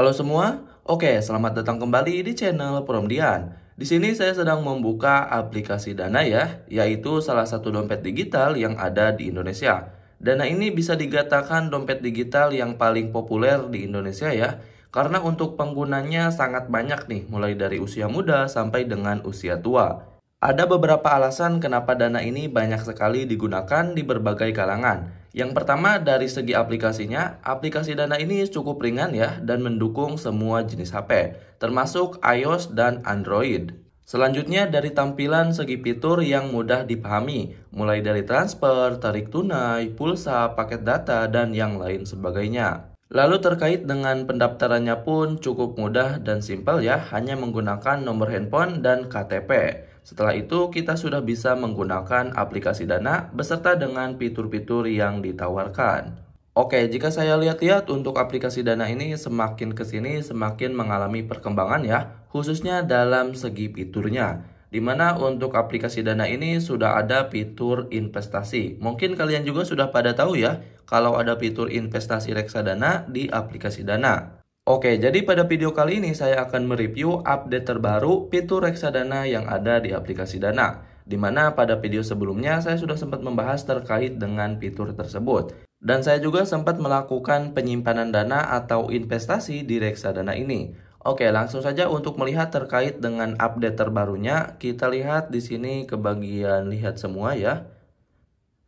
Halo semua, oke selamat datang kembali di channel Promdian. Di sini saya sedang membuka aplikasi Dana ya, yaitu salah satu dompet digital yang ada di Indonesia. Dana ini bisa dikatakan dompet digital yang paling populer di Indonesia ya, karena untuk penggunanya sangat banyak nih, mulai dari usia muda sampai dengan usia tua. Ada beberapa alasan kenapa Dana ini banyak sekali digunakan di berbagai kalangan. Yang pertama dari segi aplikasinya, aplikasi Dana ini cukup ringan ya dan mendukung semua jenis HP, termasuk iOS dan Android. Selanjutnya dari tampilan segi fitur yang mudah dipahami, mulai dari transfer, tarik tunai, pulsa, paket data, dan yang lain sebagainya. Lalu terkait dengan pendaftarannya pun cukup mudah dan simpel ya, hanya menggunakan nomor handphone dan KTP. Setelah itu kita sudah bisa menggunakan aplikasi Dana beserta dengan fitur-fitur yang ditawarkan. Oke, jika saya lihat-lihat untuk aplikasi Dana ini semakin kesini semakin mengalami perkembangan ya, khususnya dalam segi fiturnya. Dimana untuk aplikasi Dana ini sudah ada fitur investasi. Mungkin kalian juga sudah pada tahu ya, kalau ada fitur investasi reksadana di aplikasi Dana. Oke, jadi pada video kali ini saya akan mereview update terbaru fitur reksadana yang ada di aplikasi Dana. Dimana pada video sebelumnya saya sudah sempat membahas terkait dengan fitur tersebut. Dan saya juga sempat melakukan penyimpanan dana atau investasi di reksadana ini. Oke, langsung saja untuk melihat terkait dengan update terbarunya, kita lihat di sini ke bagian lihat semua ya.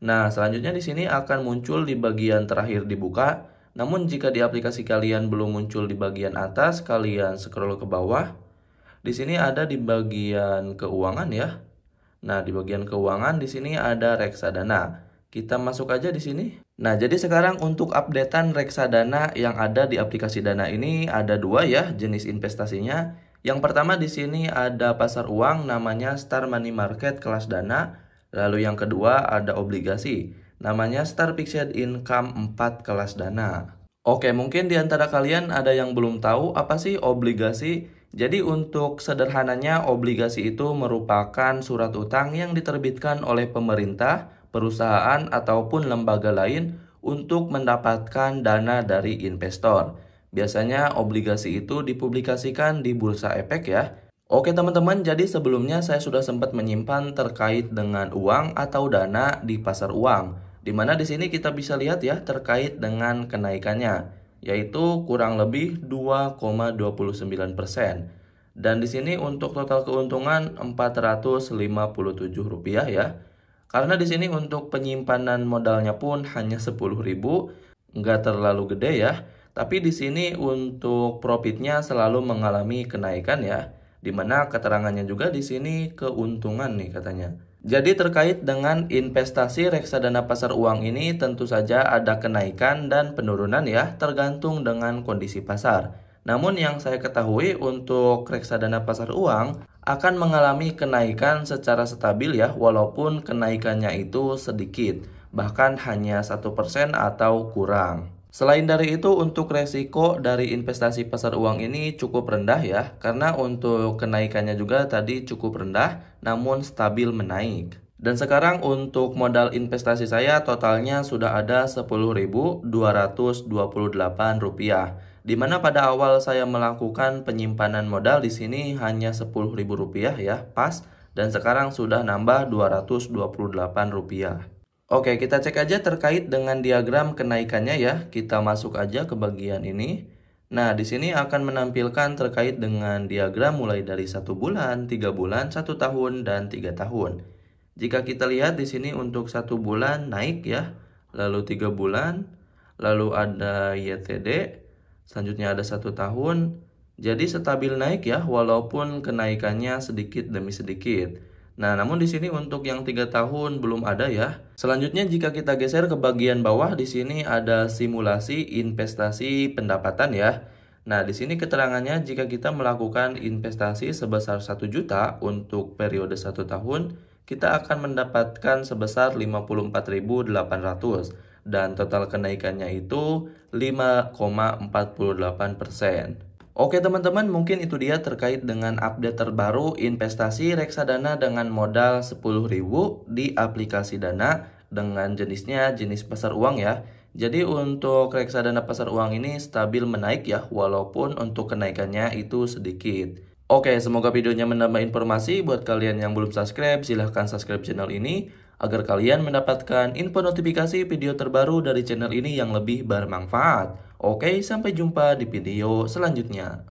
Nah, selanjutnya di sini akan muncul di bagian terakhir dibuka. Namun jika di aplikasi kalian belum muncul di bagian atas, kalian scroll ke bawah. Di sini ada di bagian keuangan ya. Nah, di bagian keuangan di sini ada reksadana. Kita masuk aja di sini. Nah, jadi sekarang untuk updatean reksadana yang ada di aplikasi Dana ini ada dua ya jenis investasinya. Yang pertama di sini ada pasar uang namanya Star Money Market kelas Dana. Lalu yang kedua ada obligasi namanya Star Fixed Income 4 kelas Dana. Oke, mungkin di antara kalian ada yang belum tahu apa sih obligasi. Jadi untuk sederhananya obligasi itu merupakan surat utang yang diterbitkan oleh pemerintah, perusahaan ataupun lembaga lain untuk mendapatkan dana dari investor. Biasanya obligasi itu dipublikasikan di Bursa Efek ya. Oke teman-teman, jadi sebelumnya saya sudah sempat menyimpan terkait dengan uang atau dana di pasar uang. Dimana di sini kita bisa lihat ya terkait dengan kenaikannya, yaitu kurang lebih 2,29%. Dan di sini untuk total keuntungan Rp457 ya. Karena di sini untuk penyimpanan modalnya pun hanya 10.000, nggak terlalu gede ya. Tapi di sini untuk profitnya selalu mengalami kenaikan ya. Dimana keterangannya juga di sini keuntungan nih katanya. Jadi terkait dengan investasi reksadana pasar uang ini tentu saja ada kenaikan dan penurunan ya, tergantung dengan kondisi pasar. Namun yang saya ketahui untuk reksadana pasar uang akan mengalami kenaikan secara stabil ya, walaupun kenaikannya itu sedikit, bahkan hanya 1% atau kurang. Selain dari itu, untuk resiko dari investasi pasar uang ini cukup rendah ya, karena untuk kenaikannya juga tadi cukup rendah, namun stabil menaik. Dan sekarang untuk modal investasi saya totalnya sudah ada Rp10.228, di mana pada awal saya melakukan penyimpanan modal di sini hanya Rp10.000 ya, pas, dan sekarang sudah nambah Rp228. Oke, kita cek aja terkait dengan diagram kenaikannya ya. Kita masuk aja ke bagian ini. Nah, di sini akan menampilkan terkait dengan diagram mulai dari 1 bulan, 3 bulan, 1 tahun, dan 3 tahun. Jika kita lihat di sini untuk 1 bulan naik ya, lalu 3 bulan, lalu ada YTD, selanjutnya ada 1 tahun. Jadi stabil naik ya, walaupun kenaikannya sedikit demi sedikit. Nah, namun di sini untuk yang 3 tahun belum ada ya. Selanjutnya jika kita geser ke bagian bawah di sini ada simulasi investasi pendapatan ya. Nah, di sini keterangannya jika kita melakukan investasi sebesar 1 juta untuk periode 1 tahun, kita akan mendapatkan sebesar 54.800 dan total kenaikannya itu 5,48%. Oke teman-teman, mungkin itu dia terkait dengan update terbaru investasi reksadana dengan modal 10.000 di aplikasi Dana dengan jenisnya jenis pasar uang ya. Jadi untuk reksadana pasar uang ini stabil menaik ya, walaupun untuk kenaikannya itu sedikit. Oke, semoga videonya menambah informasi. Buat kalian yang belum subscribe, silahkan subscribe channel ini agar kalian mendapatkan info notifikasi video terbaru dari channel ini yang lebih bermanfaat. Oke, sampai jumpa di video selanjutnya.